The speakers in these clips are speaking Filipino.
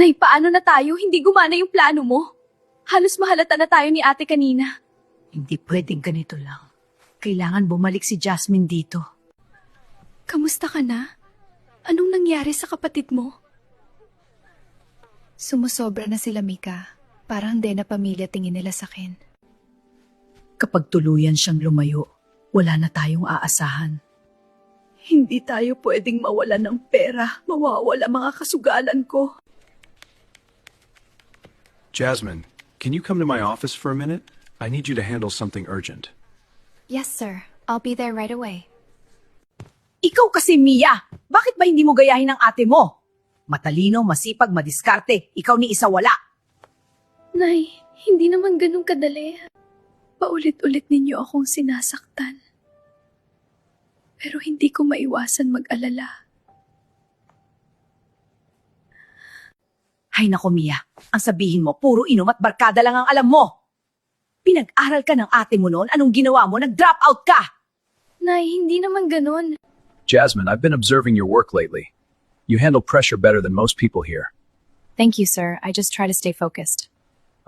Nay, paano na tayo? Hindi gumana yung plano mo. Halos mahalata na tayo ni ate kanina. Hindi pwedeng ganito lang. Kailangan bumalik si Jasmine dito. Kamusta ka na? Anong nangyari sa kapatid mo? Sumusobra na sila, Mika. Parang di na pamilya tingin nila sa akin. Kapag tuluyan siyang lumayo, wala na tayong aasahan. Hindi tayo pwedeng mawala ng pera. Mawawala mga kasugalan ko. Jasmine, can you come to my office for a minute? I need you to handle something urgent. Yes, sir. I'll be there right away. Ikaw kasi, Mia! Bakit ba hindi mo gayahin ang ate mo? Matalino, masipag, madiskarte. Ikaw ni isa wala. Nay, hindi naman ganun kadali. Paulit-ulit ninyo akong sinasaktan. Pero hindi ko maiwasan mag-alala. Hay nako, Mia. Ang sabihin mo, puro inom at barkada lang ang alam mo. Pinag-aral ka ng ate mo noon, anong ginawa mo? Nag-drop out ka! Nay, hindi naman ganun. Jasmine, I've been observing your work lately. You handle pressure better than most people here. Thank you, sir. I just try to stay focused.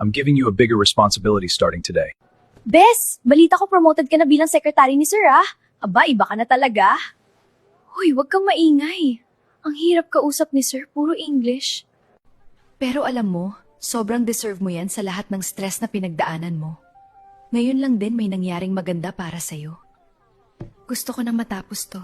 I'm giving you a bigger responsibility starting today. Bes, balita ko promoted ka na bilang secretary ni sir ah. Aba, iba ka na talaga. Hoy, wag kang maingay. Ang hirap kausap ni sir, puro English. Pero alam mo, sobrang deserve mo yan sa lahat ng stress na pinagdaanan mo. Ngayon lang din may nangyaring maganda para sa'yo. Gusto ko nang matapos to.